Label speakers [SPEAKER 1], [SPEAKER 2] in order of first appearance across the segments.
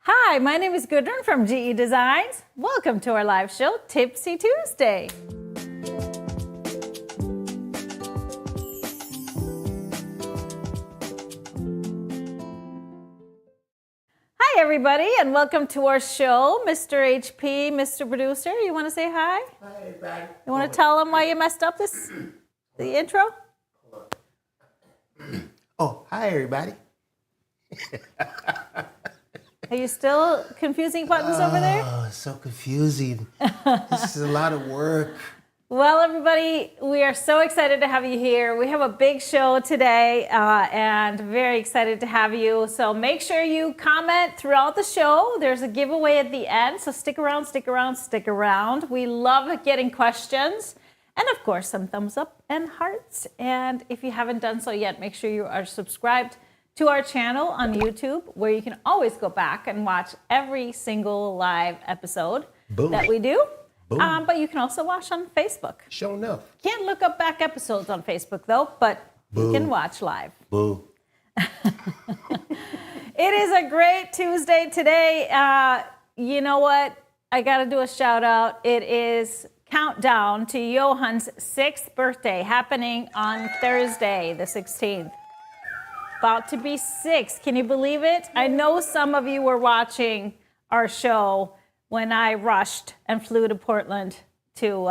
[SPEAKER 1] Hi, my name is Gudrun from GE Designs. Welcome to our live show, Tipsy Tuesday. Hi, everybody, and welcome to our show. Mr. HP, Mr. Producer, you want to say hi?
[SPEAKER 2] Hi, everybody.
[SPEAKER 1] You want to tell them why you messed up the intro?
[SPEAKER 2] Oh, hi, everybody.
[SPEAKER 1] Are you still confusing buttons over there?
[SPEAKER 2] Oh, it's so confusing. This is a lot of work.
[SPEAKER 1] Well, everybody, we are so excited to have you here. We have a big show today and very excited to have you. So make sure you comment throughout the show. There's a giveaway at the end, so stick around, stick around, stick around. We love getting questions. And of course, some thumbs up and hearts. And if you haven't done so yet, make sure you are subscribed to our channel on YouTube, where you can always go back and watch every single live episode that we do. But you can also watch on Facebook.
[SPEAKER 2] Sure enough.
[SPEAKER 1] Can't look up back episodes on Facebook, though, but you can watch live.
[SPEAKER 2] Boo.
[SPEAKER 1] It is a great Tuesday today. You know what? I got to do a shout out. It is countdown to Johan's 6th birthday, happening on Thursday, the 16th. About to be 6. Can you believe it? I know some of you were watching our show when I rushed and flew to Portland to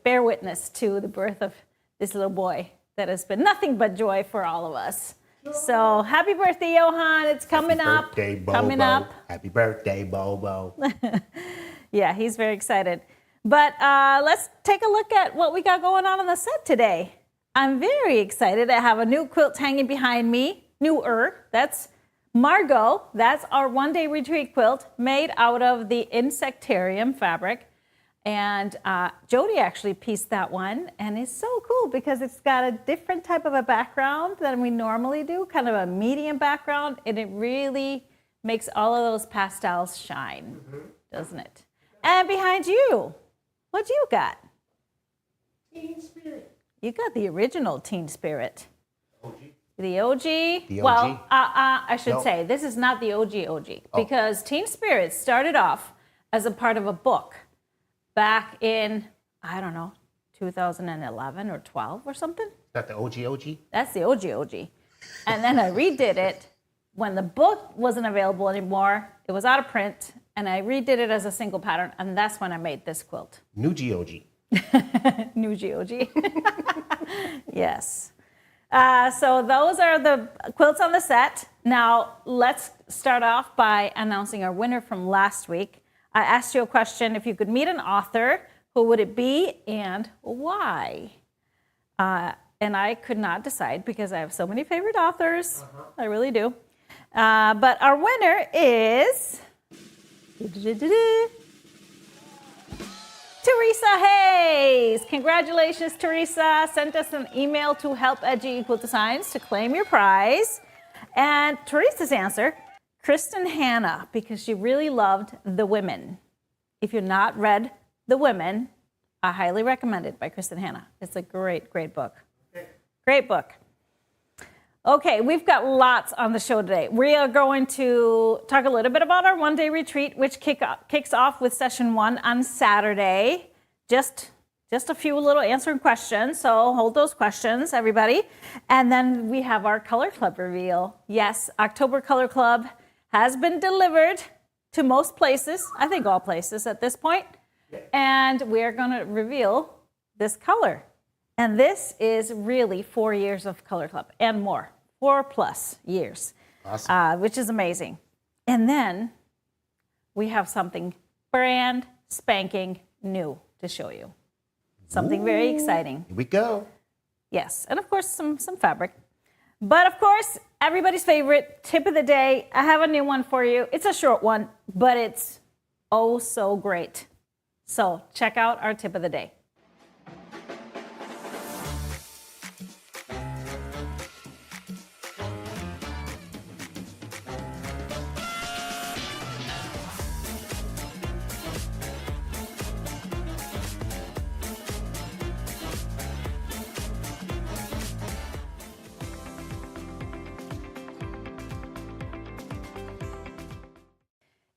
[SPEAKER 1] bear witness to the birth of this little boy that has been nothing but joy for all of us. So happy birthday, Johan. It's coming up.
[SPEAKER 2] Birthday, Bobo.
[SPEAKER 1] Coming up.
[SPEAKER 2] Happy birthday, Bobo.
[SPEAKER 1] Yeah, he's very excited. But let's take a look at what we got going on the set today. I'm very excited. I have a new quilt hanging behind me, newer. That's Margot. That's our one-day retreat quilt made out of the Insectarium fabric. And Jody actually pieced that one. And it's so cool because it's got a different type of a background than we normally do, kind of a medium background. And it really makes all of those pastels shine, doesn't it? And behind you, what you got?
[SPEAKER 2] Teen Spirit.
[SPEAKER 1] You got the original Teen Spirit.
[SPEAKER 2] OG.
[SPEAKER 1] The OG.
[SPEAKER 2] The OG?
[SPEAKER 1] Well, I should say, this is not the OG, because Teen Spirit started off as a part of a book back in, I don't know, 2011 or 12 or something.
[SPEAKER 2] Is that the OG?
[SPEAKER 1] That's the OG. And then I redid it when the book wasn't available anymore. It was out of print, and I redid it as a single pattern, and that's when I made this quilt.
[SPEAKER 2] New GOG.
[SPEAKER 1] New GOG. Yes. So those are the quilts on the set. Now, let's start off by announcing our winner from last week. I asked you a question: if you could meet an author, who would it be and why? And I could not decide because I have so many favorite authors. I really do. But our winner is Teresa Hayes. Congratulations, Teresa. Sent us an email to help@GE to claim your prize. And Teresa's answer, Kristen Hanna, because she really loved The Women. If you've not read The Women, I highly recommend it by Kristen Hanna. It's a great, great book. Great book. Okay, we've got lots on the show today. We are going to talk a little bit about our one-day retreat, which kicks off with session 1 on Saturday. Just a few little answering questions, so hold those questions, everybody. And then we have our Color Club reveal. Yes, October Color Club has been delivered to most places, I think all places at this point. And we're going to reveal this color. And this is really 4 years of Color Club and more. 4+ years, awesome. Which is amazing. And then we have something brand spanking new to show you. Something very exciting.
[SPEAKER 2] Here we go.
[SPEAKER 1] Yes, and of course some fabric. But of course, everybody's favorite tip of the day. I have a new one for you. It's a short one, but it's oh so great. So check out our tip of the day.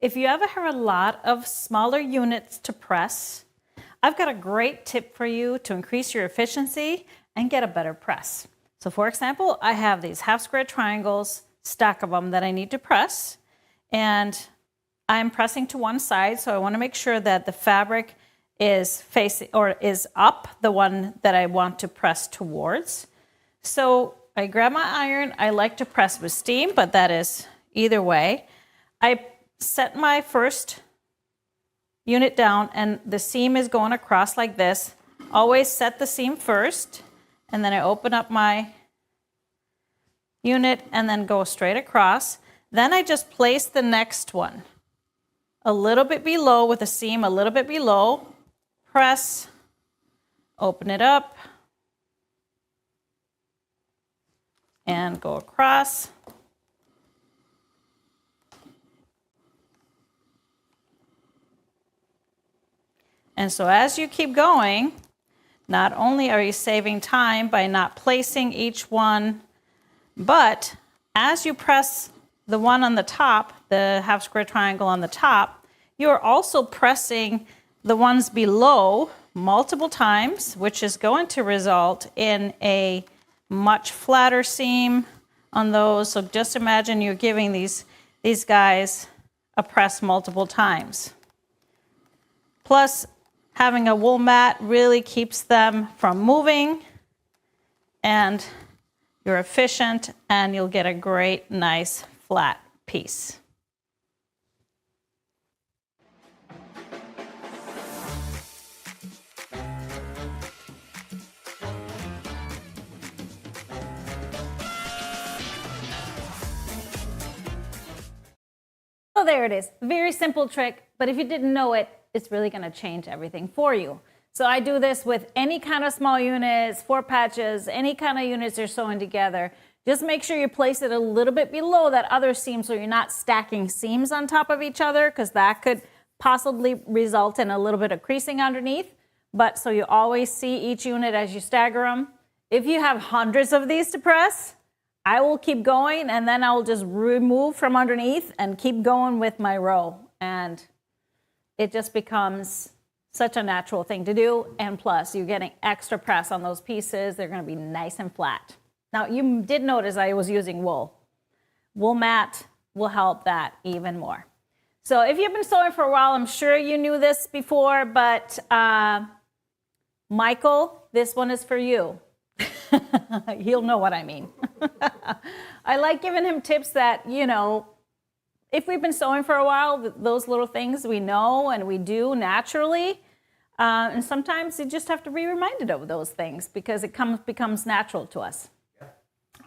[SPEAKER 1] if you ever have a lot of smaller units to press, I've got a great tip for you to increase your efficiency and get a better press. So for example, I have these half square triangles, stack of them that I need to press, and I'm pressing to one side, so I want to make sure that the fabric is facing or is up, the one that I want to press towards. So I grab my iron. I like to press with steam, but that is either way. I set my first unit down, and the seam is going across like this. Always set the seam first, and then I open up my unit and then go straight across. Then I just place the next one a little bit below with the seam a little bit below. Press, open it up, and go across. And so as you keep going, not only are you saving time by not placing each one, but as you press the one on the top, the half square triangle on the top, you're also pressing the ones below multiple times, which is going to result in a much flatter seam on those. So just imagine you're giving these guys a press multiple times. Plus, having a wool mat really keeps them from moving, and you're efficient, and you'll get a great, nice, flat piece. So there it is. Very simple trick, but if you didn't know it, it's really going to change everything for you. So I do this with any kind of small units, 4 patches, any kind of units you're sewing together. Just make sure you place it a little bit below that other seam so you're not stacking seams on top of each other, because that could possibly result in a little bit of creasing underneath. But so you always see each unit as you stagger them. If you have hundreds of these to press, I will keep going, and then I will just remove from underneath and keep going with my row. And it just becomes such a natural thing to do. And plus, you're getting extra press on those pieces. They're going to be nice and flat. Now, you did notice I was using wool. Wool mat will help that even more. So if you've been sewing for a while, I'm sure you knew this before, but Michael, this one is for you. He'll know what I mean. I like giving him tips that, you know, if we've been sewing for a while, those little things we know and we do naturally. And sometimes you just have to be reminded of those things because it becomes natural to us. Yeah.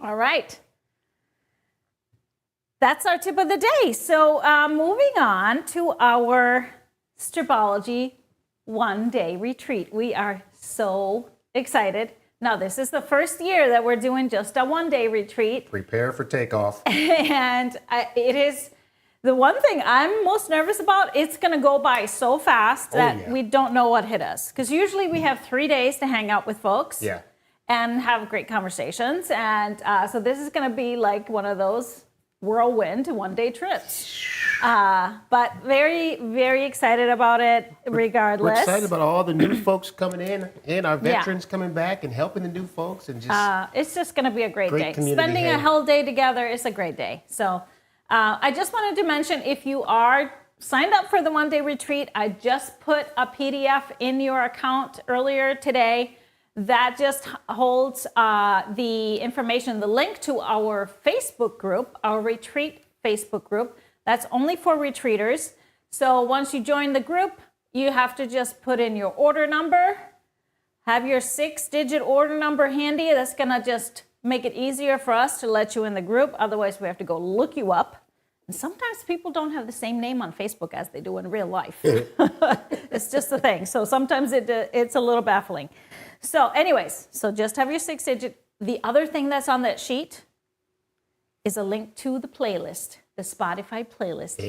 [SPEAKER 1] All right. That's our tip of the day. So moving on to our Stripology one-day retreat. We are so excited. Now, this is the first year that we're doing just a one-day retreat.
[SPEAKER 2] Prepare for takeoff.
[SPEAKER 1] And it is the one thing I'm most nervous about. It's going to go by so fast that we don't know what hit us. Because usually we have 3 days to hang out with folks and have great conversations. And so this is going to be like one of those whirlwind one-day trips. But very, very excited about it regardless.
[SPEAKER 2] We're excited about all the new folks coming in and our veterans coming back and helping the new folks. And just
[SPEAKER 1] it's just going to be a great day. Spending a whole day together is a great day. So I just wanted to mention, if you are signed up for the one-day retreat, I just put a PDF in your account earlier today that just holds the information, the link to our Facebook group, our retreat Facebook group. That's only for retreaters. So once you join the group, you have to just put in your order number, have your 6-digit order number handy. That's gonna just make it easier for us to let you in the group. Otherwise, we have to go look you up. And sometimes people don't have the same name on Facebook as they do in real life. It's just a thing. So sometimes it's a little baffling. So anyways, so just have your 6-digit. The other thing that's on that sheet is a link to the playlist, the Spotify playlist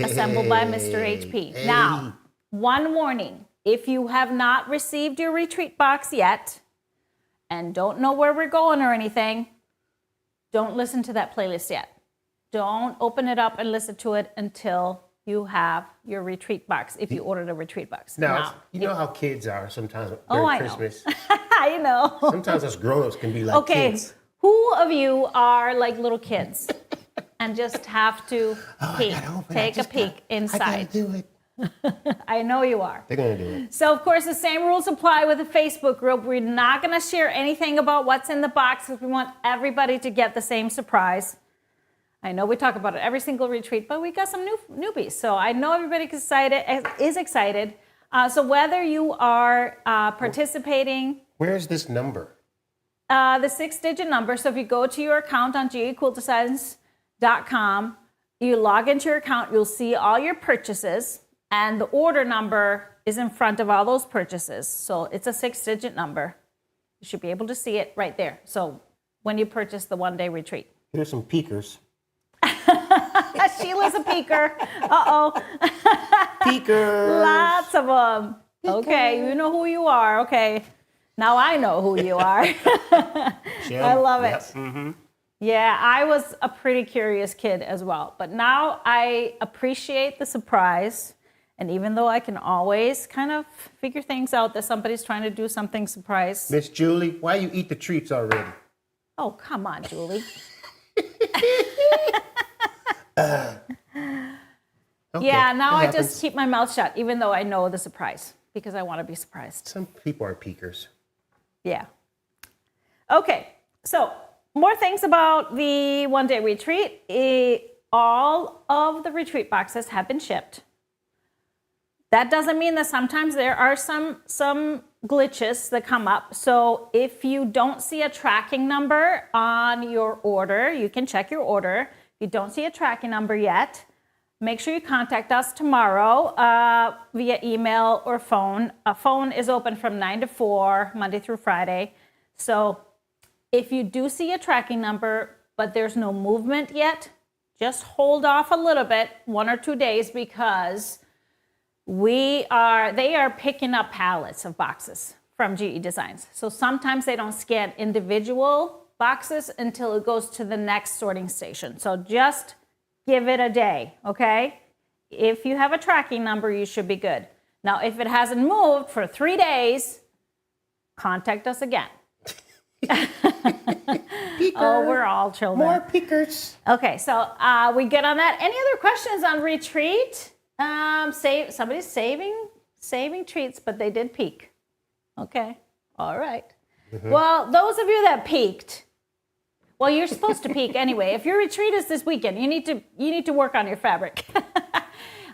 [SPEAKER 1] assembled by Mr. HP. Now, one warning. If you have not received your retreat box yet and don't know where we're going or anything, don't listen to that playlist yet. Don't open it up and listen to it until you have your retreat box if you order the retreat box.
[SPEAKER 2] Now, you know how kids are sometimes
[SPEAKER 1] Oh,
[SPEAKER 2] during
[SPEAKER 1] I
[SPEAKER 2] Christmas.
[SPEAKER 1] know. I know.
[SPEAKER 2] Sometimes us grown-ups can be like
[SPEAKER 1] Okay,
[SPEAKER 2] kids.
[SPEAKER 1] who of you are like little kids and just have to peek, take a peek inside?
[SPEAKER 2] I gotta do it.
[SPEAKER 1] I know you are.
[SPEAKER 2] They're gonna do it.
[SPEAKER 1] So, of course, the same rules apply with the Facebook group. We're not going to share anything about what's in the box because we want everybody to get the same surprise. I know we talk about it every single retreat, but we got some newbies. So I know everybody is excited. So whether you are participating...
[SPEAKER 2] Where's this number?
[SPEAKER 1] The 6-digit number. So if you go to your account on GEquiltdesigns.com, you log into your account, you'll see all your purchases, and the order number is in front of all those purchases. So it's a 6-digit number. You should be able to see it right there. So when you purchase the one-day retreat.
[SPEAKER 2] Here's some peekers.
[SPEAKER 1] Sheila's a peeker. Uh-oh.
[SPEAKER 2] Peekers.
[SPEAKER 1] Lots of them. Okay, you know who you are. Okay, now I know who you are. I love it.
[SPEAKER 2] Mm-hmm.
[SPEAKER 1] Yeah, I was a pretty curious kid as well. But now I appreciate the surprise. And even though I can always kind of figure things out that somebody's trying to do something surprise.
[SPEAKER 2] Miss Julie, why you eat the treats already?
[SPEAKER 1] Oh, come on, Julie.
[SPEAKER 2] Okay,
[SPEAKER 1] yeah, now I
[SPEAKER 2] happens.
[SPEAKER 1] just keep my mouth shut, even though I know the surprise, because I want to be surprised.
[SPEAKER 2] Some people are peekers.
[SPEAKER 1] Yeah. Okay, so more things about the one-day retreat. All of the retreat boxes have been shipped. That doesn't mean that sometimes there are some glitches that come up. So if you don't see a tracking number on your order, you can check your order. If you don't see a tracking number yet, make sure you contact us tomorrow via email or phone. A phone is open from 9 to 4, Monday through Friday. So if you do see a tracking number, but there's no movement yet, just hold off a little bit, 1 or 2 days, because they are picking up pallets of boxes from GE Designs. So sometimes they don't scan individual boxes until it goes to the next sorting station. So just give it a day, okay? If you have a tracking number, you should be good. Now, if it hasn't moved for 3 days, contact us again. Oh, we're all children.
[SPEAKER 2] More peekers.
[SPEAKER 1] Okay, so we get on that. Any other questions on retreat? Somebody's saving treats, but they did peek. Okay, all right. Mm-hmm. Well, those of you that peeked, well, you're supposed to peek anyway. If your retreat is this weekend, you need to work on your fabric.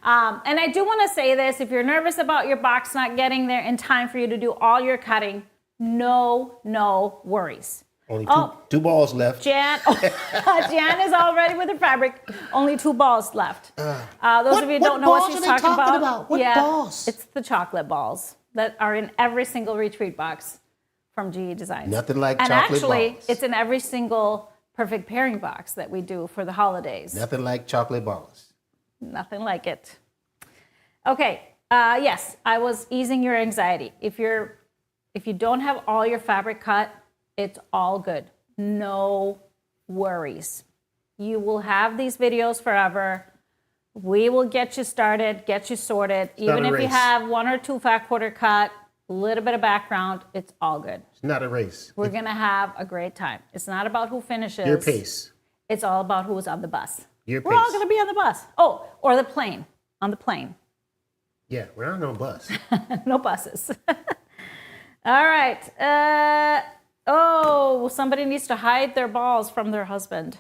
[SPEAKER 1] And I do want to say this: if you're nervous about your box not getting there in time for you to do all your cutting, no worries.
[SPEAKER 2] Only two balls left.
[SPEAKER 1] Jan is all ready with her fabric. Only 2 balls left. Those of you who don't know what she's talking about.
[SPEAKER 2] What balls?
[SPEAKER 1] It's the chocolate balls that are in every single retreat box from GE Designs.
[SPEAKER 2] Nothing like chocolate balls.
[SPEAKER 1] And actually, it's in every single perfect pairing box that we do for the holidays.
[SPEAKER 2] Nothing like chocolate balls.
[SPEAKER 1] Nothing like it. Okay. Yes, I was easing your anxiety. If you don't have all your fabric cut, it's all good. No worries. You will have these videos forever. We will get you started, get you sorted. Even if you have 1 or 2 fat quarter cut, a little bit of background, it's all good.
[SPEAKER 2] It's not a race.
[SPEAKER 1] We're going to have a great time. It's not about who finishes.
[SPEAKER 2] Your pace.
[SPEAKER 1] It's all about who's on the bus.
[SPEAKER 2] Your pace.
[SPEAKER 1] We're all going to be on the bus. Oh, or the plane. On the plane.
[SPEAKER 2] Yeah, we're on no bus.
[SPEAKER 1] No buses. All right. Somebody needs to hide their balls from their husband.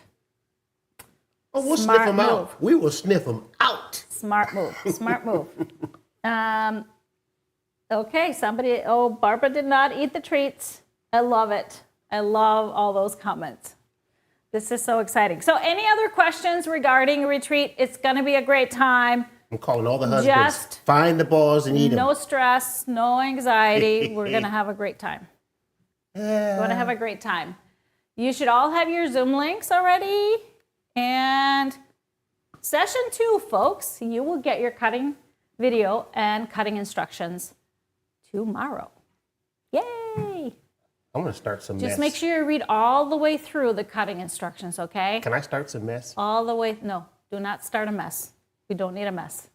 [SPEAKER 2] Oh, we'll sniff them out. We will sniff them out.
[SPEAKER 1] Smart move. Smart move. Okay, Barbara did not eat the treats. I love it. I love all those comments. This is so exciting. So any other questions regarding retreat? It's going to be a great time.
[SPEAKER 2] I'm calling all the husbands. Just find the balls and eat them.
[SPEAKER 1] No stress, no anxiety. We're going to have a great time. We're going to have a great time. You should all have your Zoom links already. And session 2, folks, you will get your cutting video and cutting instructions tomorrow. Yay!
[SPEAKER 2] I'm going to start some mess.
[SPEAKER 1] Just make sure you read all the way through the cutting instructions, okay?
[SPEAKER 2] Can I start some mess?
[SPEAKER 1] All the way. No, do not start a mess. We don't need a mess.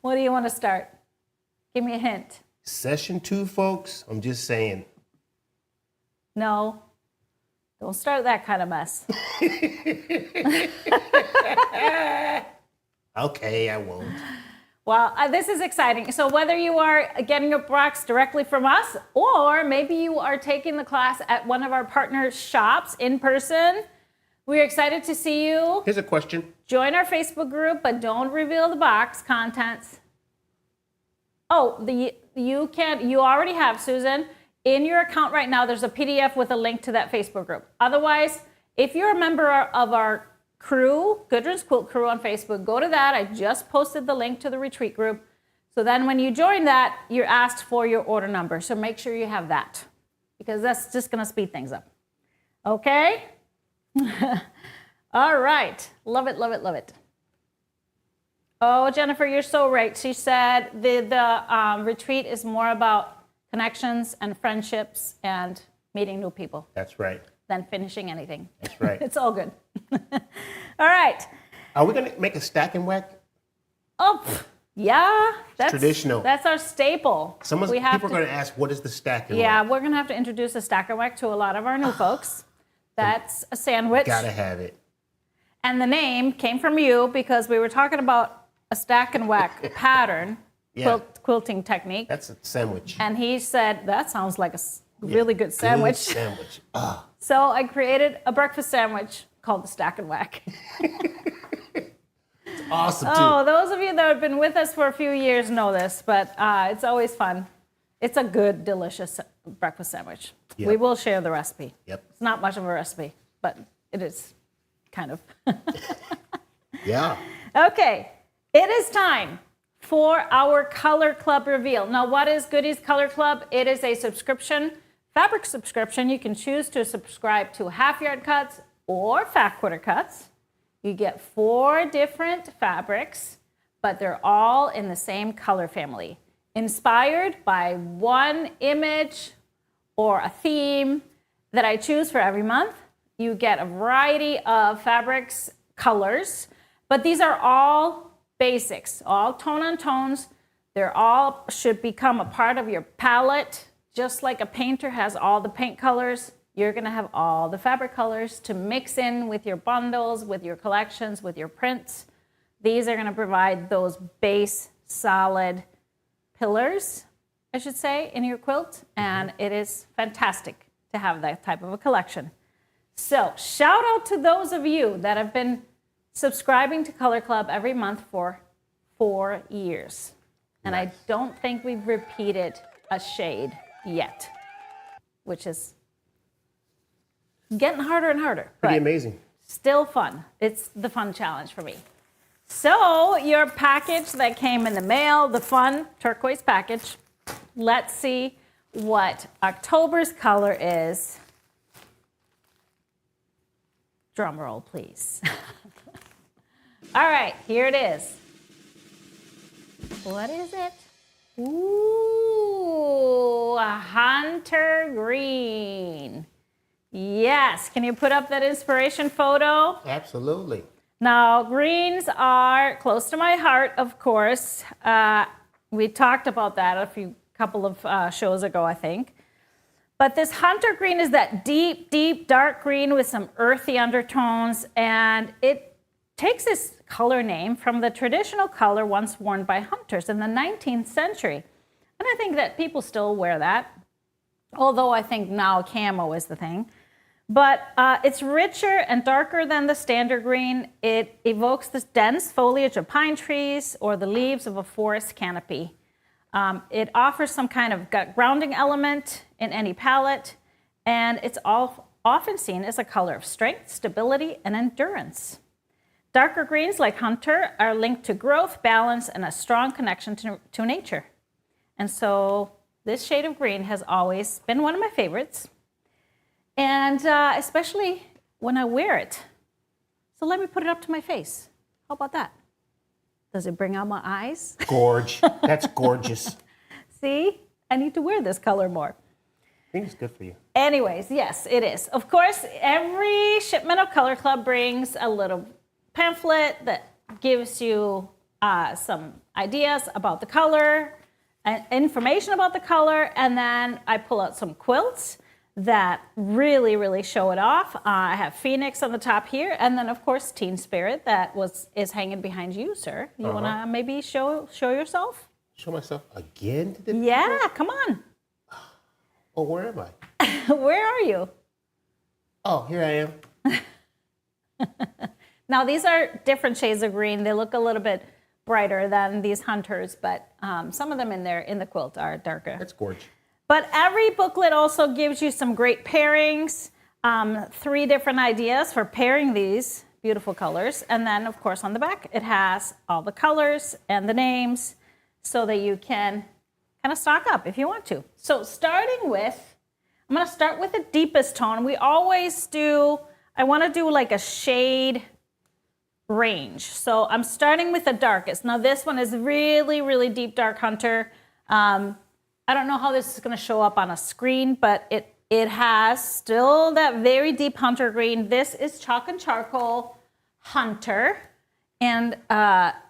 [SPEAKER 1] What do you want to start? Give me a hint.
[SPEAKER 2] Session 2, folks. I'm just saying.
[SPEAKER 1] No. Don't start that kind of mess.
[SPEAKER 2] Okay, I won't.
[SPEAKER 1] Well, this is exciting. So whether you are getting your box directly from us, or maybe you are taking the class at one of our partner shops in person, we're excited to see you.
[SPEAKER 2] Here's a question.
[SPEAKER 1] Join our Facebook group, but don't reveal the box contents. Oh, you already have, Susan. In your account right now, there's a PDF with a link to that Facebook group. Otherwise, if you're a member of our crew, Gudrun's Quilt Crew on Facebook, go to that. I just posted the link to the retreat group. So then when you join that, you're asked for your order number. So make sure you have that, because that's just going to speed things up. Okay? All right. Love it, love it, love it. Oh, Jennifer, you're so right. She said the retreat is more about connections and friendships and meeting new people
[SPEAKER 2] That's right.
[SPEAKER 1] than finishing anything.
[SPEAKER 2] That's right.
[SPEAKER 1] It's all good. All right.
[SPEAKER 2] Are we going to make a stack and whack?
[SPEAKER 1] Oh, yeah. That's
[SPEAKER 2] traditional.
[SPEAKER 1] That's our staple.
[SPEAKER 2] People are going to ask, what is the stack and
[SPEAKER 1] Yeah,
[SPEAKER 2] whack?
[SPEAKER 1] we're going to have to introduce a stack and whack to a lot of our new folks. That's a sandwich.
[SPEAKER 2] Gotta have it.
[SPEAKER 1] And the name came from you because we were talking about a stack and whack pattern,
[SPEAKER 2] Yeah.
[SPEAKER 1] quilting technique.
[SPEAKER 2] That's a sandwich.
[SPEAKER 1] And he said, that sounds like a really good sandwich.
[SPEAKER 2] Good sandwich. Ah.
[SPEAKER 1] So I created a breakfast sandwich called the stack and whack.
[SPEAKER 2] It's awesome, too.
[SPEAKER 1] Oh, those of you that have been with us for a few years know this, but it's always fun. It's a good, delicious breakfast sandwich.
[SPEAKER 2] Yep.
[SPEAKER 1] We will share the recipe.
[SPEAKER 2] Yep.
[SPEAKER 1] It's not much of a recipe, but it is kind of.
[SPEAKER 2] Yeah.
[SPEAKER 1] Okay, it is time for our Color Club reveal. Now, what is Goody's Color Club? It is a subscription, fabric subscription. You can choose to subscribe to half yard cuts or fat quarter cuts. You get 4 different fabrics, but they're all in the same color family, inspired by one image or a theme that I choose for every month. You get a variety of fabrics, colors, but these are all basics, all tone on tones. They're all should become a part of your palette. Just like a painter has all the paint colors, you're gonna have all the fabric colors to mix in with your bundles, with your collections, with your prints. These are gonna provide those base, solid pillars, I should say, in your quilt, and it is fantastic to have that type of a collection. So shout out to those of you that have been subscribing to Color Club every month for 4 years. And I don't think we've repeated a shade yet, which is getting harder and harder.
[SPEAKER 2] Pretty
[SPEAKER 1] but
[SPEAKER 2] amazing.
[SPEAKER 1] Still fun. It's the fun challenge for me. So your package that came in the mail, the fun turquoise package. Let's see what October's color is. Drum roll, please. All right, here it is. What is it? Ooh, a hunter green. Yes, can you put up that inspiration photo?
[SPEAKER 2] Absolutely.
[SPEAKER 1] Now, greens are close to my heart, of course. We talked about that a couple of shows ago, I think. But this hunter green is that deep, deep dark green with some earthy undertones, and it takes this color name from the traditional color once worn by hunters in the 19th century. And I think that people still wear that, although I think now camo is the thing. But it's richer and darker than the standard green. It evokes this dense foliage of pine trees or the leaves of a forest canopy. It offers some kind of grounding element in any palette, and it's often seen as a color of strength, stability, and endurance. Darker greens like hunter are linked to growth, balance, and a strong connection to nature. And so this shade of green has always been one of my favorites, and especially when I wear it. So let me put it up to my face. How about that? Does it bring out my eyes?
[SPEAKER 2] Gorge. That's gorgeous.
[SPEAKER 1] See, I need to wear this color more.
[SPEAKER 2] I think it's good for you.
[SPEAKER 1] Anyways, yes, it is. Of course, every shipment of Color Club brings a little pamphlet that gives you some ideas about the color, information about the color, and then I pull out some quilts that really, really show it off. I have Phoenix on the top here, and then of course Teen Spirit that is hanging behind you, sir. You wanna maybe show yourself?
[SPEAKER 2] Show myself again to the
[SPEAKER 1] Yeah,
[SPEAKER 2] people?
[SPEAKER 1] come on.
[SPEAKER 2] Oh, where am I?
[SPEAKER 1] Where are you?
[SPEAKER 2] Oh, here I am.
[SPEAKER 1] Now these are different shades of green. They look a little bit brighter than these hunters, but some of them in the quilt are darker.
[SPEAKER 2] That's gorgeous.
[SPEAKER 1] But every booklet also gives you some great pairings, 3 different ideas for pairing these beautiful colors. And then, of course, on the back, it has all the colors and the names so that you can kind of stock up if you want to. So starting with, I'm going to start with the deepest tone. We always do, I want to do like a shade range. So I'm starting with the darkest. Now this one is really, really deep dark hunter. I don't know how this is going to show up on a screen, but it has still that very deep hunter green. This is chalk and charcoal hunter, and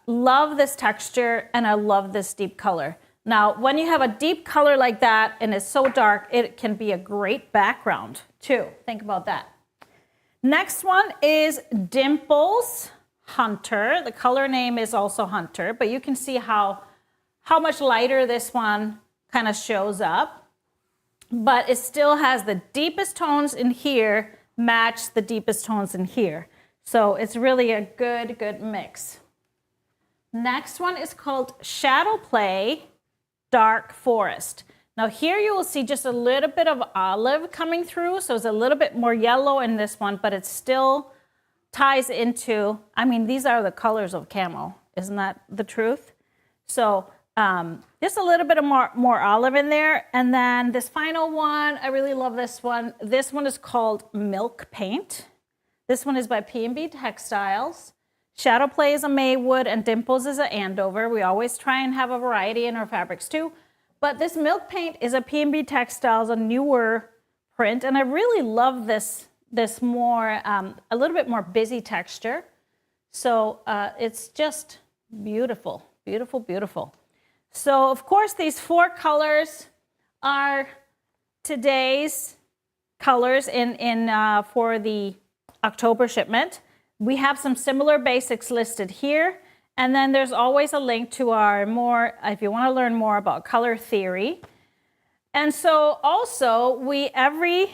[SPEAKER 1] love this texture, and I love this deep color. Now, when you have a deep color like that and it's so dark, it can be a great background too. Think about that. Next one is Dimples Hunter. The color name is also Hunter, but you can see how much lighter this one kind of shows up, but it still has the deepest tones in here match the deepest tones in here. So it's really a good mix. Next one is called Shadow Play Dark Forest. Now here you will see just a little bit of olive coming through, so it's a little bit more yellow in this one, but it still ties into, I mean, these are the colors of camo. Isn't that the truth? So just a little bit of more olive in there. And then this final one, I really love this one. This one is called Milk Paint. This one is by P&B Textiles. Shadow Play is a Maywood and Dimples is a Andover. We always try and have a variety in our fabrics too. But this Milk Paint is a P&B Textiles, a newer print. And I really love this more, a little bit more busy texture. So it's just beautiful, beautiful, beautiful. So, of course, these 4 colors are today's colors for the October shipment. We have some similar basics listed here. And then there's always a link to our if you want to learn more about color theory. And so also, every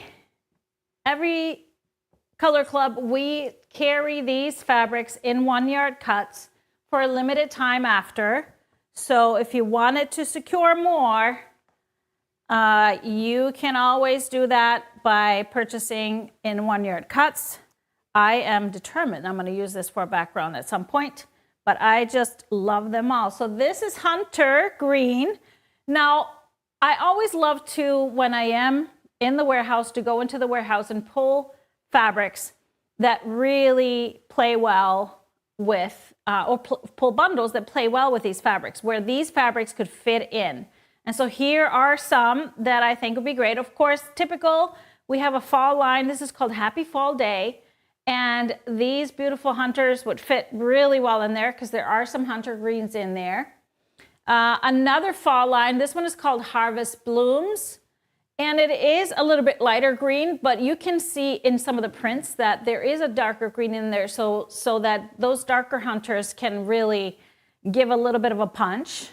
[SPEAKER 1] color club, we carry these fabrics in 1-yard cuts for a limited time after. So if you wanted to secure more, you can always do that by purchasing in 1-yard cuts. I am determined I'm going to use this for a background at some point, but I just love them all. So this is Hunter Green. Now, I always love to, when I am in the warehouse, to go into the warehouse and pull fabrics that really play well with, or pull bundles that play well with these fabrics, where these fabrics could fit in. And so here are some that I think would be great. Of course, typical, we have a fall line. This is called Happy Fall Day. And these beautiful hunters would fit really well in there because there are some hunter greens in there. Another fall line, this one is called Harvest Blooms. And it is a little bit lighter green, but you can see in some of the prints that there is a darker green in there so that those darker hunters can really give a little bit of a punch,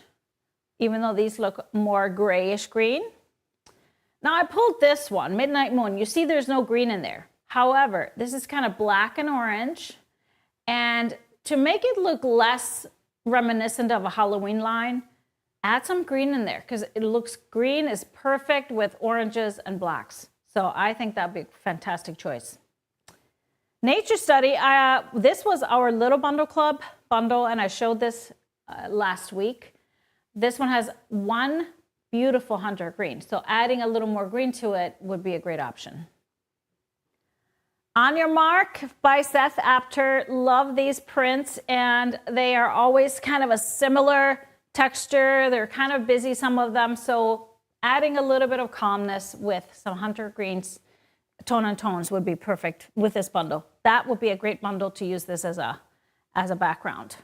[SPEAKER 1] even though these look more grayish green. Now I pulled this one, Midnight Moon. You see there's no green in there. However, this is kind of black and orange. And to make it look less reminiscent of a Halloween line, add some green in there because it looks green is perfect with oranges and blacks. So I think that'd be a fantastic choice. Nature Study, this was our Lil Bundle Club bundle, and I showed this last week. This one has one beautiful hunter green, so adding a little more green to it would be a great option. On Your Mark by Seth Apter. Love these prints, and they are always kind of a similar texture. They're kind of busy, some of them, so adding a little bit of calmness with some hunter greens, tone and tones would be perfect with this bundle. That would be a great bundle to use this as a background.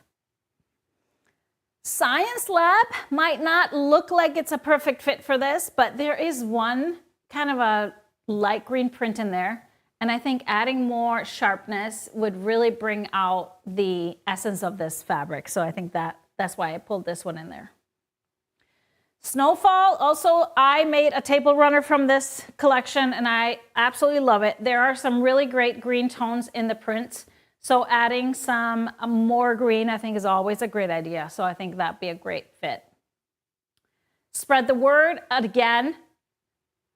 [SPEAKER 1] Science Lab might not look like it's a perfect fit for this, but there is one kind of a light green print in there. And I think adding more sharpness would really bring out the essence of this fabric. So I think that's why I pulled this one in there. Snowfall, also I made a table runner from this collection and I absolutely love it. There are some really great green tones in the prints. So adding some more green I think is always a great idea. So I think that'd be a great fit. Spread the word. Again,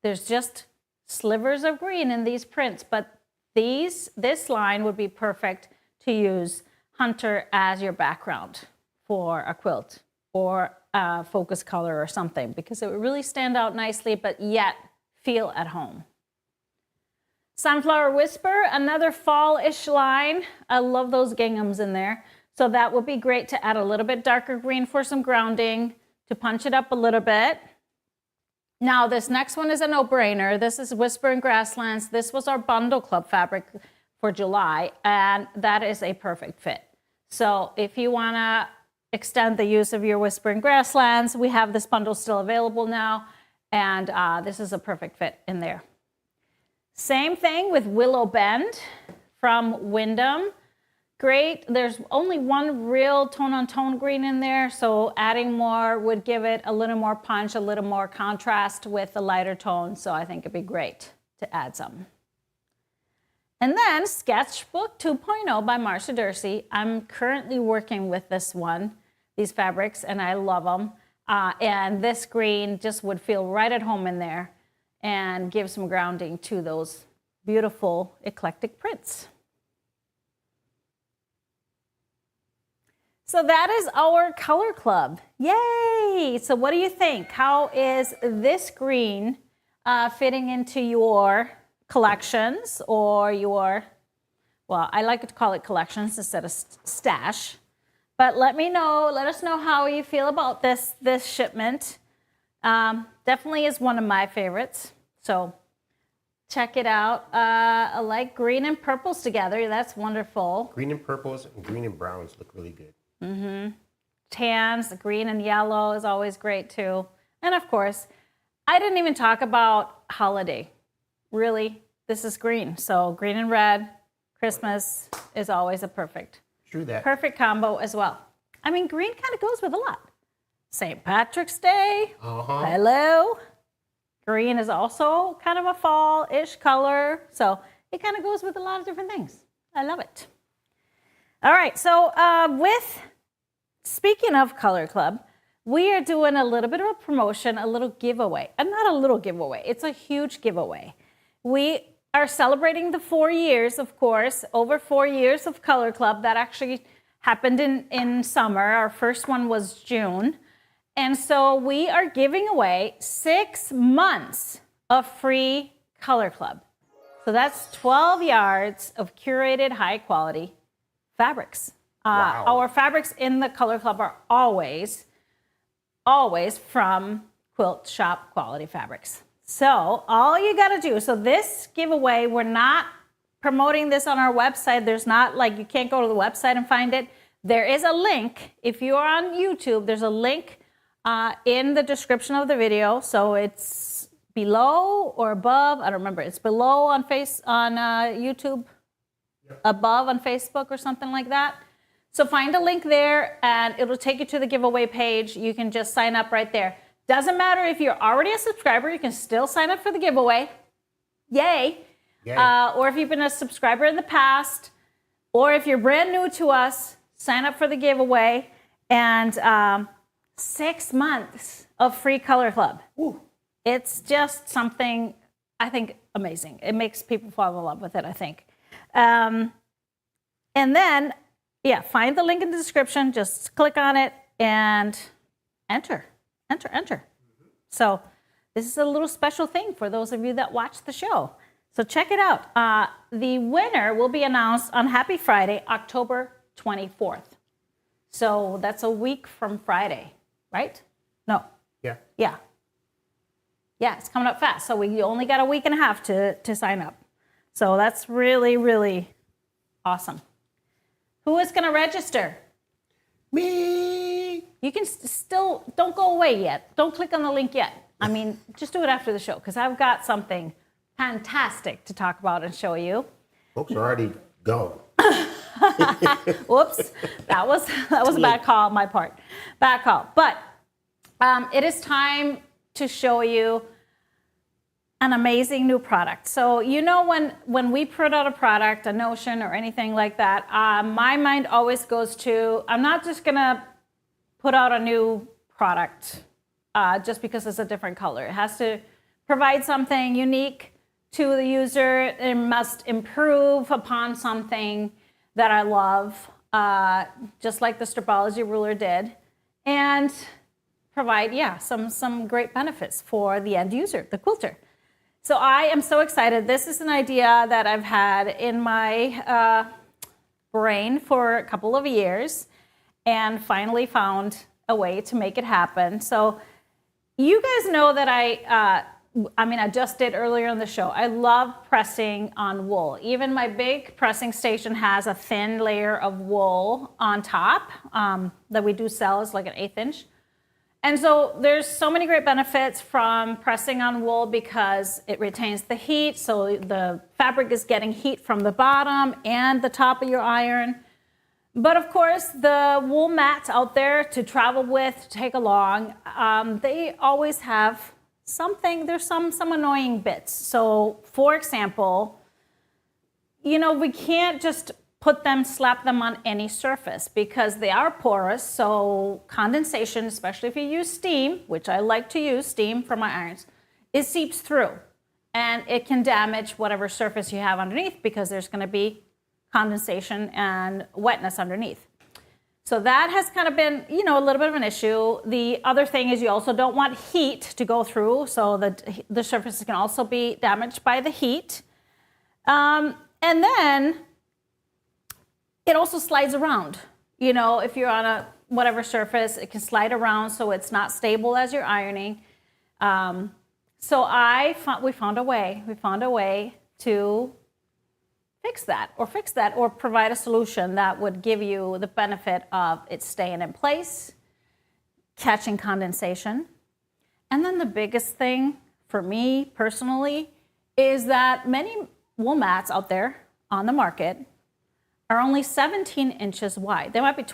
[SPEAKER 1] there's just slivers of green in these prints, but this line would be perfect to use Hunter as your background for a quilt or a focus color or something, because it would really stand out nicely, but yet feel at home. Sunflower Whisper, another fall-ish line. I love those ginghams in there. So that would be great to add a little bit darker green for some grounding, to punch it up a little bit. Now this next one is a no-brainer. This is Whisper in Grasslands. This was our Bundle Club fabric for July, and that is a perfect fit. So if you wanna extend the use of your Whisper in Grasslands, we have this bundle still available now, and this is a perfect fit in there. Same thing with Willow Bend from Wyndham. Great, there's only one real tone-on-tone green in there, so adding more would give it a little more punch, a little more contrast with the lighter tone, so I think it'd be great to add some. And then Sketchbook 2.0 by Marcia Dursey. I'm currently working with this one, these fabrics, and I love them. And this green just would feel right at home in there and give some grounding to those beautiful eclectic prints. So that is our color club. Yay! So what do you think? How is this green fitting into your collections or your, well, I like to call it collections instead of stash. But let me know, let us know how you feel about this shipment. Definitely is one of my favorites. So check it out. I like green and purples together. That's wonderful.
[SPEAKER 2] Green and purples and green and browns look really good.
[SPEAKER 1] Mm-hmm. Tans, green and yellow is always great too. And of course, I didn't even talk about holiday. Really, this is green. So green and red, Christmas is always a perfect combo as well. I mean, green kind of goes with a lot. St. Patrick's Day, hello. Green is also kind of a fall-ish color. So it kind of goes with a lot of different things. I love it. All right, so speaking of Color Club, we are doing a little bit of a promotion, a little giveaway. And not a little giveaway, it's a huge giveaway. We are celebrating the 4 years, of course, over 4 years of Color Club. That actually happened in summer. Our first one was June. And so we are giving away 6 months of free Color Club. So that's 12 yards of curated high quality fabrics.
[SPEAKER 2] Wow.
[SPEAKER 1] Our fabrics in the Color Club are always from quilt shop quality fabrics. So all you gotta do, so this giveaway, we're not promoting this on our website. There's not like, you can't go to the website and find it. There is a link. If you are on YouTube, there's a link in the description of the video. So it's below or above, I don't remember. It's below on YouTube, above on Facebook or something like that. So find a link there and it'll take you to the giveaway page. You can just sign up right there. Doesn't matter if you're already a subscriber, you can still sign up for the giveaway. Yay. Yay. Or if you've been a subscriber in the past, or if you're brand new to us, sign up for the giveaway. And 6 months of free Color Club. Ooh. It's just something, I think, amazing. It makes people fall in love with it, I think. And then, yeah, find the link in the description. Just click on it and enter. So this is a little special thing for those of you that watch the show. So check it out. The winner will be announced on Happy Friday, October 24th. So that's a week from Friday, right? No.
[SPEAKER 2] Yeah.
[SPEAKER 1] Yeah. Yeah, it's coming up fast. So we only got a week and a half to sign up. So that's really, really awesome. Who is going to register?
[SPEAKER 2] Me.
[SPEAKER 1] You can still, don't go away yet. Don't click on the link yet. I mean, just do it after the show because I've got something fantastic to talk about and show you.
[SPEAKER 2] Folks are already gone.
[SPEAKER 1] Whoops, that was a bad call on my part. Bad call. But it is time to show you an amazing new product. So you know when we put out a product, a notion or anything like that, my mind always goes to, I'm not just gonna put out a new product just because it's a different color. It has to provide something unique to the user. It must improve upon something that I love, just like the Stripology ruler did, and provide, some great benefits for the end user, the quilter. So I am so excited. This is an idea that I've had in my brain for a couple of years and finally found a way to make it happen. So you guys know that I just did earlier in the show. I love pressing on wool. Even my big pressing station has a thin layer of wool on top that we do sell as like an 1/8 inch. And so there's so many great benefits from pressing on wool because it retains the heat. So the fabric is getting heat from the bottom and the top of your iron. But of course, the wool mats out there to travel with, to take along, they always have something, there's some annoying bits. So for example, we can't just slap them on any surface because they are porous. So condensation, especially if you use steam, which I like to use steam for my irons, it seeps through and it can damage whatever surface you have underneath because there's going to be condensation and wetness underneath. So that has kind of been, a little bit of an issue. The other thing is you also don't want heat to go through, so the surfaces can also be damaged by the heat. And then it also slides around. If you're on a whatever surface, it can slide around, so it's not stable as you're ironing. So we found a way. We found a way to fix that or provide a solution that would give you the benefit of it staying in place, catching condensation. And then the biggest thing for me personally is that many wool mats out there on the market are only 17 inches wide. They might be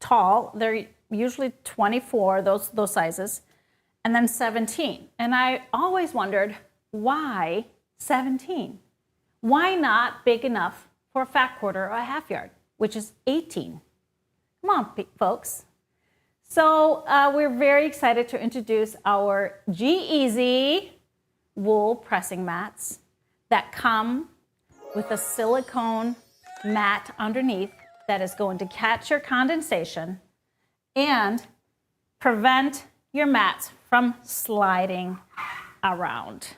[SPEAKER 1] tall. They're usually 24, those sizes, and then 17. And I always wondered, why 17? Why not big enough for a fat quarter or a half yard, which is 18? Come on, folks. So we're very excited to introduce our GEasy wool pressing mats that come with a silicone mat underneath that is going to catch your condensation and prevent your mats from sliding around.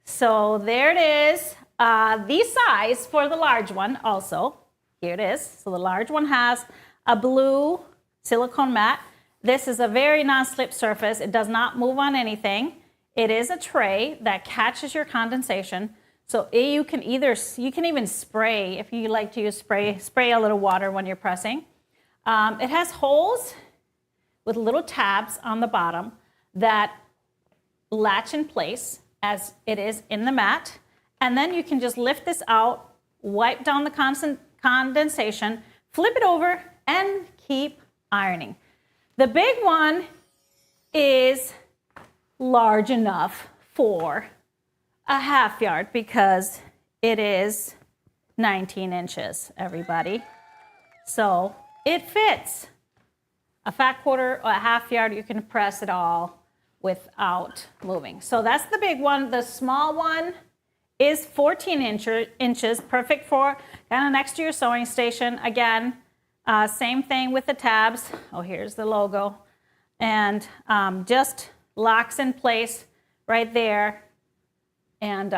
[SPEAKER 1] So there it is. The size for the large one also, here it is. So the large one has a blue silicone mat. This is a very non-slip surface. It does not move on anything. It is a tray that catches your condensation. So you can even spray, if you like to use spray a little water when you're pressing. It has holes with little tabs on the bottom that latch in place as it is in the mat. And then you can just lift this out, wipe down the condensation, flip it over, and keep ironing. The big one is large enough for a half yard because it is 19 inches, everybody. So it fits. A fat quarter or a half yard, you can press it all without moving. So that's the big one. The small one is 14 inches, perfect for kind of next to your sewing station. Again, same thing with the tabs. Oh, here's the logo. And just locks in place right there. And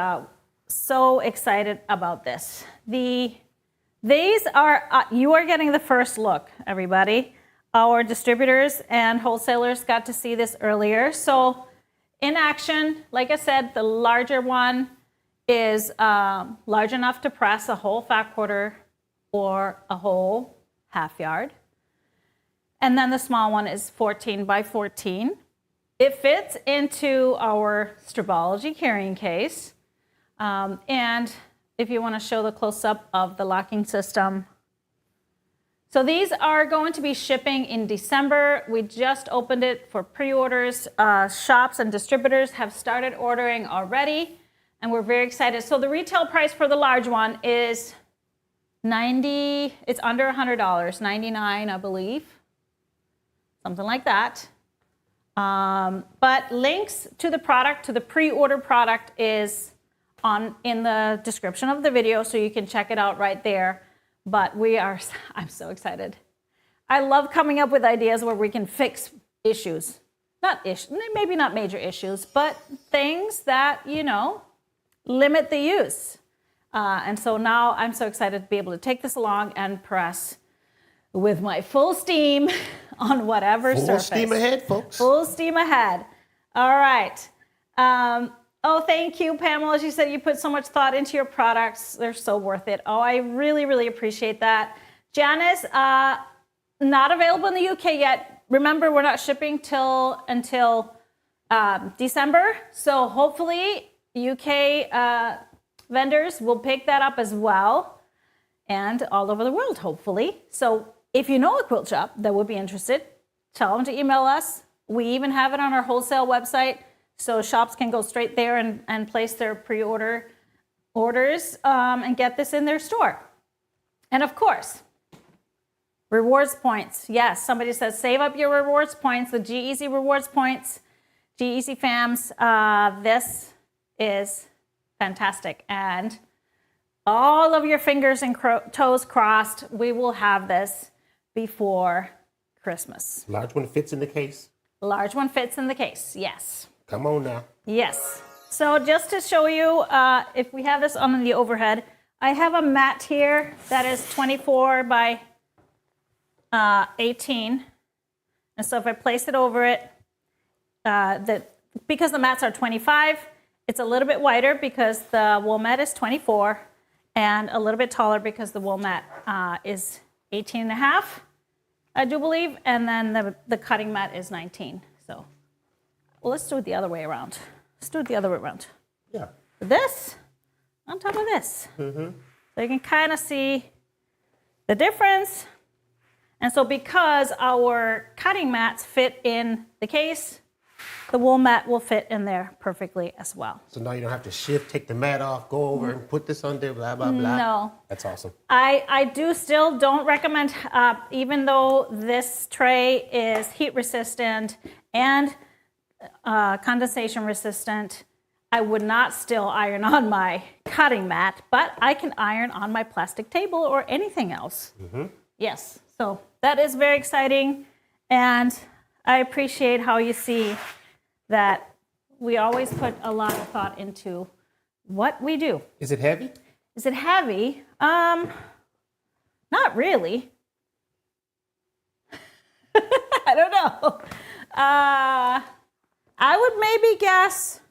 [SPEAKER 1] so excited about this. These are, you are getting the first look, everybody. Our distributors and wholesalers got to see this earlier. So in action, like I said, the larger one is large enough to press a whole fat quarter or a whole half yard. And then the small one is 14 by 14. It fits into our Stripology carrying case. And if you want to show the close-up of the locking system. So these are going to be shipping in December. We just opened it for pre-orders. Shops and distributors have started ordering already, and we're very excited. So the retail price for the large one is $90, it's under $100, $99, I believe. Something like that. But links to the product, to the pre-order product, is in the description of the video, so you can check it out right there. But I'm so excited. I love coming up with ideas where we can fix issues. Maybe not major issues, but things that, limit the use. And so now I'm so excited to be able to take this along and press with my full steam on whatever surface.
[SPEAKER 2] Full steam ahead, folks.
[SPEAKER 1] Full steam ahead. All right. Oh, thank you, Pamela. She said you put so much thought into your products. They're so worth it. Oh, I really, really appreciate that. Janice, not available in the UK yet. Remember, we're not shipping until December. So hopefully UK vendors will pick that up as well, and all over the world, hopefully. So if you know a quilt shop that would be interested, tell them to email us. We even have it on our wholesale website, so shops can go straight there and place their pre-order orders and get this in their store. And of course, rewards points. Yes, somebody says save up your rewards points, the GEasy rewards points, GEasy fams. This is fantastic. And all of your fingers and toes crossed, we will have this before Christmas.
[SPEAKER 2] Large one fits in the case.
[SPEAKER 1] Large one fits in the case, yes.
[SPEAKER 2] Come on now.
[SPEAKER 1] Yes. So just to show you, if we have this on the overhead, I have a mat here that is 24 by 18. And so if I place it over it, because the mats are 25, it's a little bit wider because the wool mat is 24, and a little bit taller because the wool mat is 18 and a half, I do believe, and then the cutting mat is 19. So, well, let's do it the other way around. Let's do it the other way around.
[SPEAKER 2] Yeah.
[SPEAKER 1] This on top of this. Mm-hmm. So you can kind of see the difference. And so because our cutting mats fit in the case, the wool mat will fit in there perfectly as well.
[SPEAKER 2] So now you don't have to shift, take the mat off, go over and put this under, blah, blah, blah.
[SPEAKER 1] No.
[SPEAKER 2] That's awesome.
[SPEAKER 1] I don't recommend, even though this tray is heat resistant and condensation resistant, I would not still iron on my cutting mat, but I can iron on my plastic table or anything else. Mm-hmm. Yes, so that is very exciting, and I appreciate how you see that we always put a lot of thought into what we do.
[SPEAKER 2] Is it heavy?
[SPEAKER 1] Is it heavy? Not really. I don't know. I would maybe guess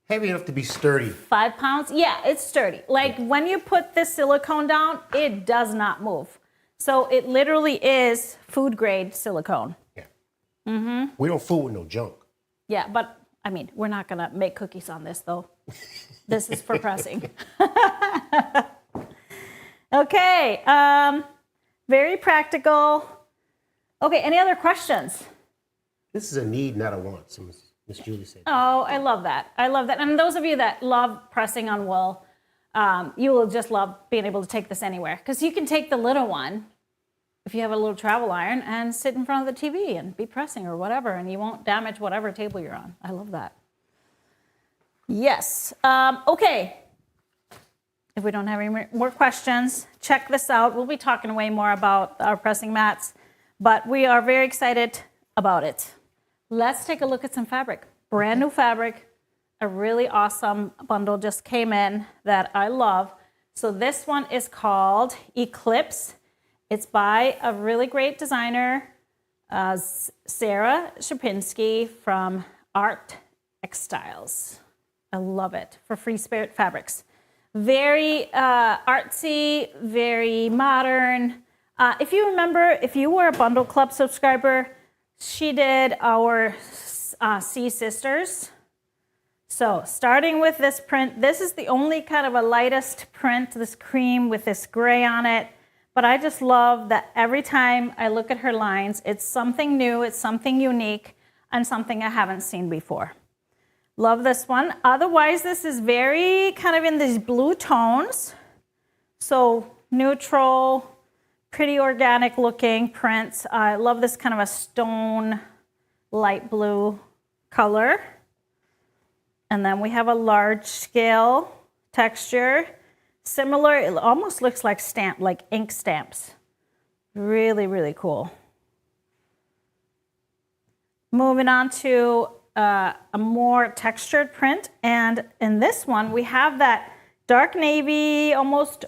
[SPEAKER 2] Heavy enough to be sturdy.
[SPEAKER 1] 5 pounds. Yeah, it's sturdy. Like when you put this silicone down, it does not move. So it literally is food grade silicone.
[SPEAKER 2] Yeah. Mm-hmm. We don't fool with no junk.
[SPEAKER 1] Yeah, but I mean, we're not gonna make cookies on this though. This is for pressing. Okay, very practical. Okay, any other questions?
[SPEAKER 2] This is a need, not a want, Miss Julie said.
[SPEAKER 1] Oh, I love that. I love that. And those of you that love pressing on wool, you will just love being able to take this anywhere. Because you can take the little one, if you have a little travel iron, and sit in front of the TV and be pressing or whatever, and you won't damage whatever table you're on. I love that. Yes. Okay. If we don't have any more questions, check this out. We'll be talking way more about our pressing mats, but we are very excited about it. Let's take a look at some fabric. Brand new fabric. A really awesome bundle just came in that I love. So this one is called Eclipse. It's by a really great designer, Sczepanski from Artxtiles. I love it, for Free Spirit Fabrics. Very artsy, very modern. If you remember, if you were a Bundle Club subscriber, she did our Sea Sisters. So starting with this print, this is the only kind of a lightest print, this cream with this gray on it. But I just love that every time I look at her lines, it's something new, it's something unique, and something I haven't seen before. Love this one. Otherwise, this is very kind of in these blue tones. So neutral, pretty organic looking prints. I love this kind of a stone light blue color. And then we have a large scale texture. Similar, it almost looks like ink stamps. Really, really cool. Moving on to a more textured print. And in this one, we have that dark navy, almost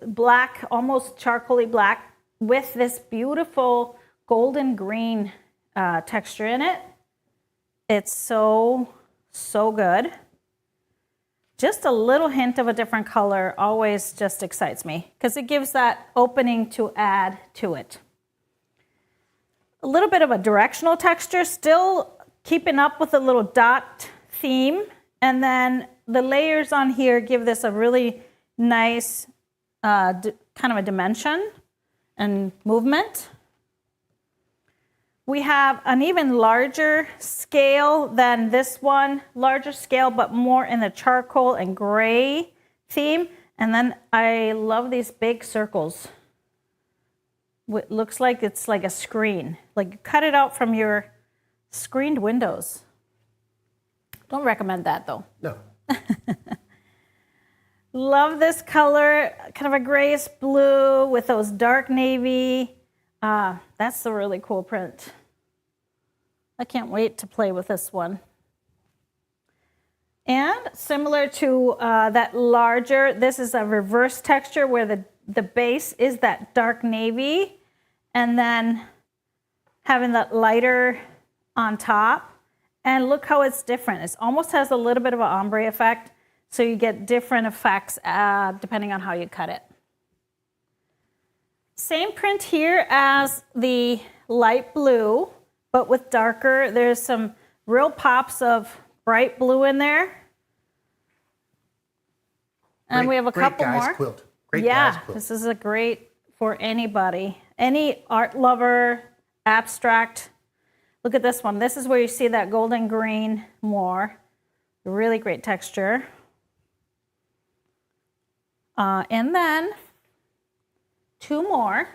[SPEAKER 1] black, almost charcoaly black with this beautiful golden green texture in it. It's so good. Just a little hint of a different color always just excites me because it gives that opening to add to it. A little bit of a directional texture, still keeping up with the little dot theme. And then the layers on here give this a really nice kind of a dimension and movement. We have an even larger scale than this one, larger scale, but more in the charcoal and gray theme. And then I love these big circles. It looks like it's like a screen, like you cut it out from your screened windows. Don't recommend that though.
[SPEAKER 2] No.
[SPEAKER 1] Love this color, kind of a grayish blue with those dark navy. That's a really cool print. I can't wait to play with this one. And similar to that larger, this is a reverse texture where the base is that dark navy and then having that lighter on top. And look how it's different. It almost has a little bit of an ombre effect. So you get different effects depending on how you cut it. Same print here as the light blue, but with darker. There's some real pops of bright blue in there. And we have a couple more.
[SPEAKER 2] Quilt. Great guys quilt.
[SPEAKER 1] This is a great for anybody. Any art lover, abstract. Look at this one. This is where you see that golden green more. Really great texture. And then two more.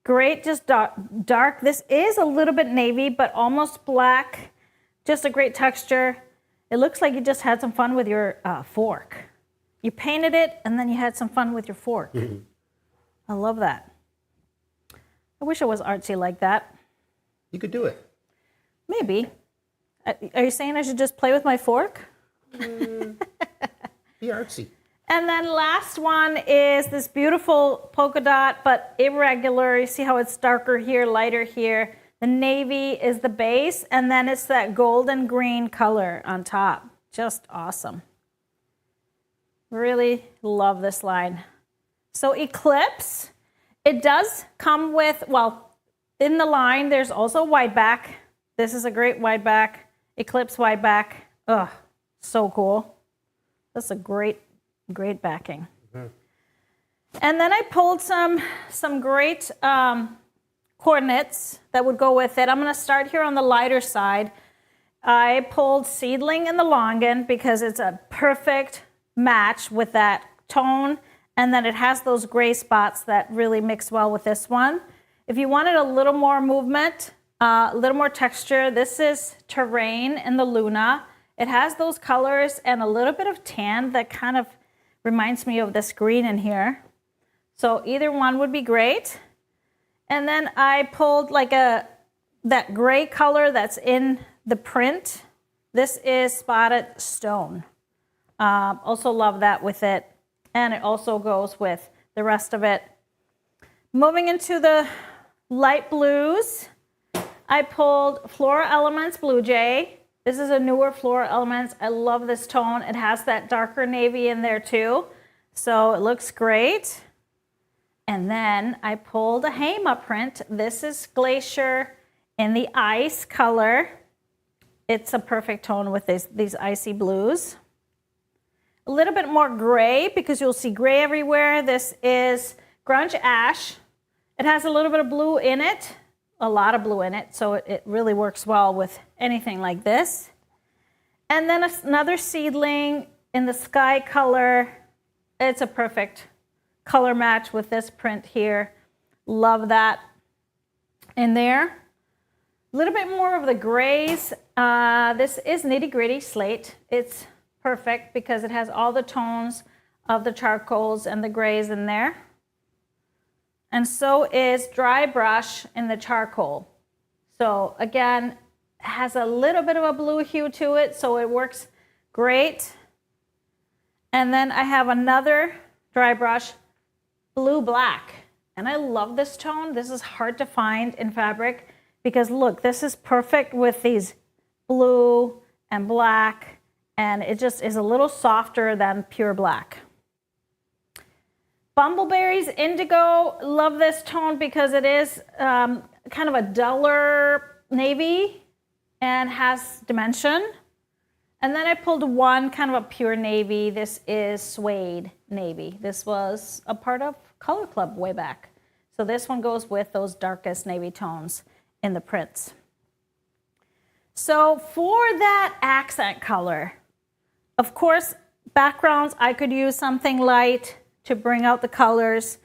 [SPEAKER 1] Great, just dark. This is a little bit navy, but almost black. Just a great texture. It looks like you just had some fun with your fork. You painted it, and then you had some fun with your fork. Mm-hmm. I love that. I wish I was artsy like that.
[SPEAKER 2] You could do it.
[SPEAKER 1] Maybe. Are you saying I should just play with my fork?
[SPEAKER 2] Be artsy.
[SPEAKER 1] And then last one is this beautiful polka dot, but irregular. You see how it's darker here, lighter here. The navy is the base, and then it's that golden green color on top. Just awesome. Really love this line. So Eclipse, it does come with, well, in the line, there's also wide back. This is a great wide back, Eclipse wide back. Ugh, so cool. That's a great backing. Mm-hmm. And then I pulled some great coordinates that would go with it. I'm going to start here on the lighter side. I pulled Seedling in the Longan because it's a perfect match with that tone, and then it has those gray spots that really mix well with this one. If you wanted a little more movement, a little more texture, this is Terrain in the Luna. It has those colors and a little bit of tan that kind of reminds me of this green in here. So either one would be great. And then I pulled like that gray color that's in the print. This is Spotted Stone. Also love that with it. And it also goes with the rest of it. Moving into the light blues, I pulled Flora Elements Blue Jay. This is a newer Flora Elements. I love this tone. It has that darker navy in there too. So it looks great. And then I pulled a Heima print. This is Glacier in the ice color. It's a perfect tone with these icy blues. A little bit more gray because you'll see gray everywhere. This is Grunge Ash. It has a little bit of blue in it, a lot of blue in it, so it really works well with anything like this. And then another seedling in the sky color. It's a perfect color match with this print here. Love that in there. A little bit more of the grays. This is Nitty Gritty Slate. It's perfect because it has all the tones of the charcoals and the grays in there. And so is Dry Brush in the charcoal. So again, has a little bit of a blue hue to it, so it works great. And then I have another Dry Brush, Blue Black. And I love this tone. This is hard to find in fabric because look, this is perfect with these blue and black, and it just is a little softer than pure black. Bumbleberries Indigo, love this tone because it is kind of a duller navy and has dimension. And then I pulled one kind of a pure navy. This is Suede Navy. This was a part of Color Club way back. So this one goes with those darkest navy tones in the prints. So for that accent color, of course, backgrounds, I could use something light to bring out the colors.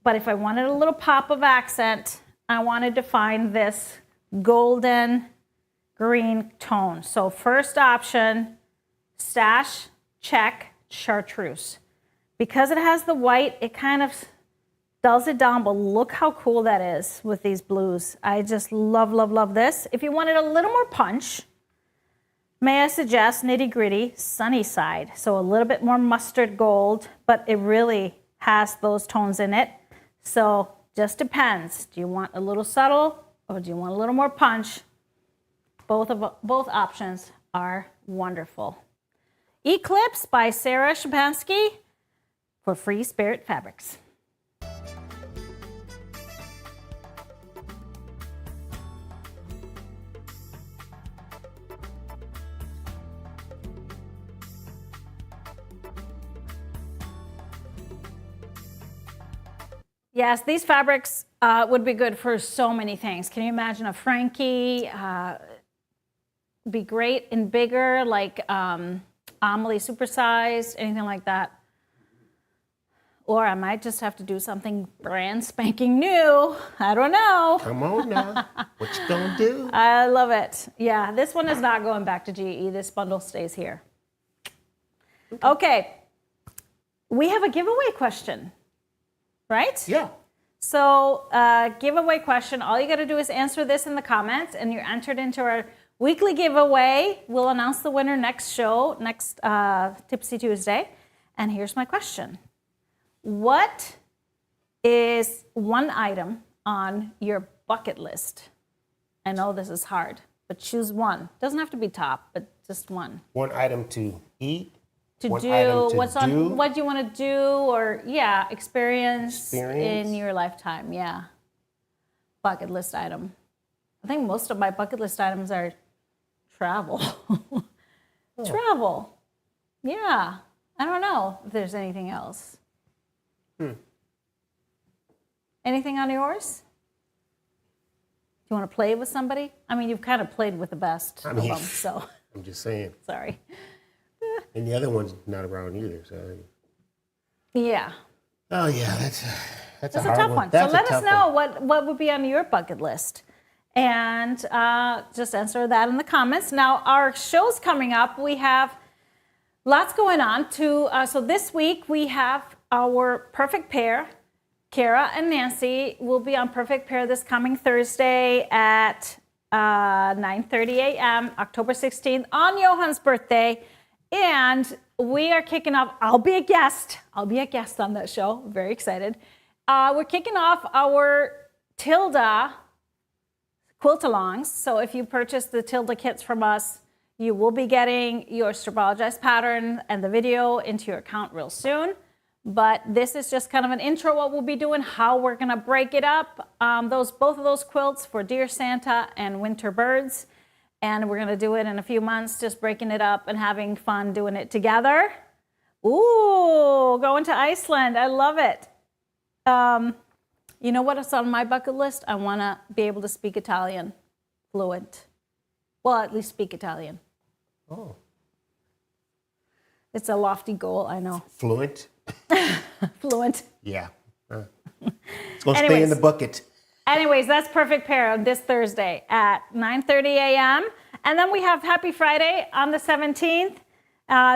[SPEAKER 1] But if I wanted a little pop of accent, I wanted to find this golden green tone. So first option, Stash Check Chartreuse. Because it has the white, it kind of dulls it down, but look how cool that is with these blues. I just love, love, love this. If you wanted a little more punch, may I suggest Nitty Gritty Sunnyside. So a little bit more mustard gold, but it really has those tones in it. So just depends. Do you want a little subtle or do you want a little more punch? Both options are wonderful. Eclipse by Sczepanski for Free Spirit Fabrics. Yes, these fabrics would be good for so many things. Can you imagine a Frankie? Be great in bigger, like Amelie supersized, anything like that. Or I might just have to do something brand spanking new. I don't know.
[SPEAKER 2] Come on now. What you gonna do?
[SPEAKER 1] I love it. Yeah, this one is not going back to GE. This bundle stays here. Okay. We have a giveaway question, right?
[SPEAKER 2] Yeah.
[SPEAKER 1] So giveaway question, all you got to do is answer this in the comments and you're entered into our weekly giveaway. We'll announce the winner next show, next Tipsy Tuesday. And here's my question. What is one item on your bucket list? I know this is hard, but choose one. Doesn't have to be top, but just one.
[SPEAKER 2] One item to eat.
[SPEAKER 1] To
[SPEAKER 2] one
[SPEAKER 1] do,
[SPEAKER 2] item to
[SPEAKER 1] what's
[SPEAKER 2] do.
[SPEAKER 1] on, what do you want to do, or yeah, experience in your lifetime, yeah. Bucket list item. I think most of my bucket list items are travel. Travel. Yeah. I don't know if there's anything else. Anything on yours? Do you want to play with somebody? I mean, you've kind of played with the best of them, so.
[SPEAKER 2] I'm just saying.
[SPEAKER 1] Sorry.
[SPEAKER 2] And the other one's not around either, so.
[SPEAKER 1] Yeah.
[SPEAKER 2] Oh yeah, that's a hard
[SPEAKER 1] tough one.
[SPEAKER 2] That's
[SPEAKER 1] so let us know what would be on your bucket list. And just answer that in the comments. Now, our show's coming up. We have lots going on. So this week, we have our Perfect Pair. Kara and Nancy will be on Perfect Pair this coming Thursday at 9:30 a.m., October 16th, on Johan's birthday. And we are kicking off, I'll be a guest on that show. Very excited. We're kicking off our Tilda quilt-alongs. So if you purchase the Tilda kits from us, you will be getting your Stripologized pattern and the video into your account real soon. But this is just kind of an intro what we'll be doing, how we're gonna break it up. Both of those quilts for Dear Santa and Winter Birds. And we're gonna do it in a few months, just breaking it up and having fun doing it together. Ooh, going to Iceland, I love it. You know what is on my bucket list? I wanna be able to speak Italian fluent. Well, at least speak Italian.
[SPEAKER 2] Oh.
[SPEAKER 1] It's a lofty goal, I know.
[SPEAKER 2] Fluent?
[SPEAKER 1] Fluent.
[SPEAKER 2] Yeah. It's going to stay in the bucket.
[SPEAKER 1] Anyways, that's Perfect Pair this Thursday at 9:30 a.m. And then we have Happy Friday on the 17th,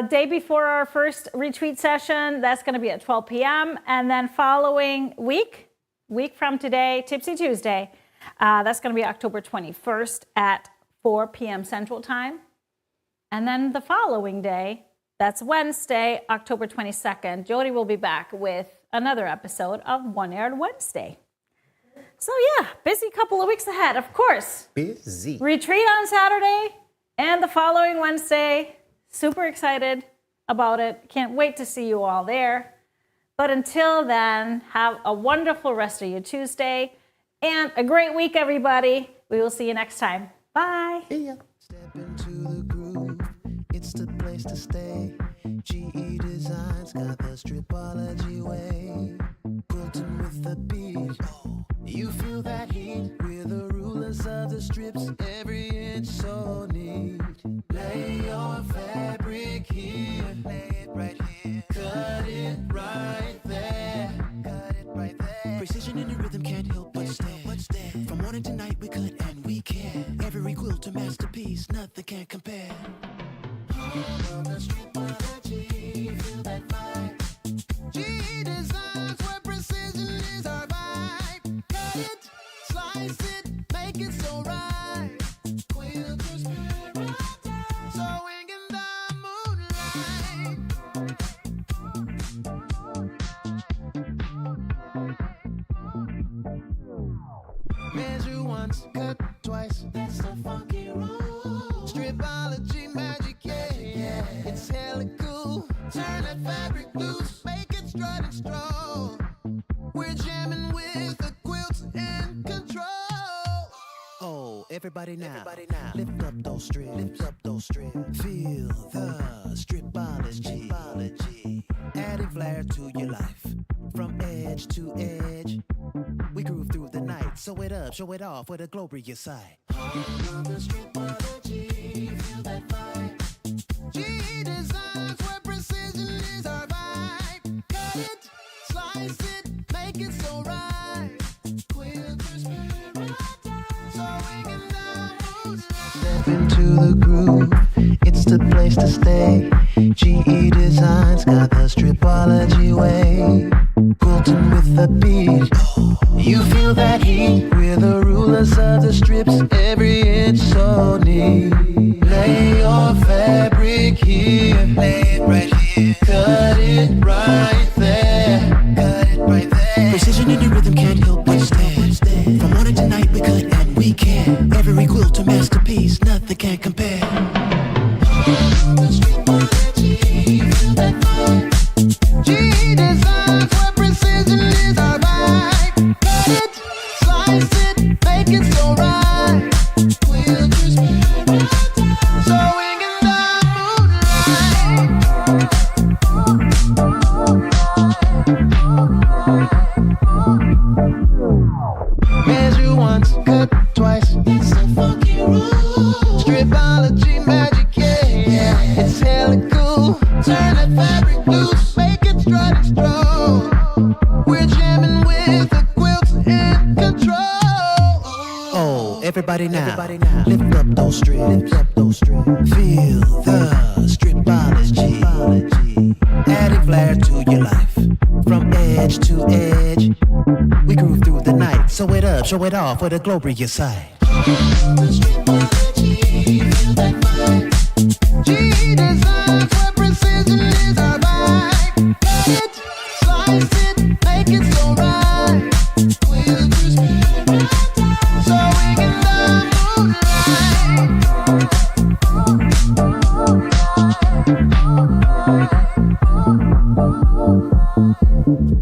[SPEAKER 1] day before our first retreat session. That's going to be at 12 p.m. And then following week from today, Tipsy Tuesday, that's going to be October 21st at 4 p.m. Central Time. And then the following day, that's Wednesday, October 22nd, Jody will be back with another episode of One Aired Wednesday. So yeah, busy couple of weeks ahead, of course.
[SPEAKER 2] Busy.
[SPEAKER 1] Retreat on Saturday and the following Wednesday. Super excited about it. Can't wait to see you all there. But until then, have a wonderful rest of your Tuesday and a great week, everybody. We will see you next time. Bye.
[SPEAKER 2] See ya.
[SPEAKER 3] Step into the groove, it's the place to stay. GE Designs got the Stripology way. Quilting with the beat, you feel that heat. We're the rulers of the strips, every inch so neat. Lay your fabric here, lay it right here. Cut it right there, cut it right there. Precision in the rhythm can't help but stand. From morning to night we could and we can. Every quilt a masterpiece, nothing can compare. Home of the Stripology, feel that vibe. GE Designs where precision is our vibe. Cut it, slice it, make it so right. Quilters paradise, sewing in the moonlight. Measure once, cut twice, that's the funky rule. Stripology magic, yeah. It's hella cool. Turn that fabric loose, make it strut and stroll. We're jamming with the quilts in control. Oh, everybody now, lift up those strips, Feel the stripology, adding flair to your life. From edge to edge, we groove through the night. Sew it up, show it off with a glorious side. The Stripology, feel that vibe. GE Designs where precision is our vibe. Cut it, slice it, make it so right. Quilters paradise, sewing in the moonlight. Step into the groove, it's the place to stay. GE Designs got the Stripology way. Quilting with the beat, you feel that heat. We're the rulers of the strips, every inch so neat. Lay your fabric here, lay it right here. Cut it right there, cut it right there. Precision in the rhythm can't help but stand. From morning to night we could and we can. Every quilt a masterpiece, nothing can compare. The Stripology, feel that vibe. GE Designs where precision is our vibe. Cut it, slice it, make it so right. Quilters paradise, sewing in the moonlight. Measure once, cut twice, it's the funky rule. Stripology magic, yeah. It's hella cool. Turn that fabric loose, make it strut and stroll. We're jamming with the quilts in control. Oh, everybody now, lift up those strips, Feel the stripology, adding flair to your life. From edge to edge, we groove through the night. Sew it up, show it off with a glorious side. The Stripology, feel that vibe. GE Designs where precision is our vibe. Cut it, slice it, make it so right. Quilters paradise, sewing in the moonlight. Stripology.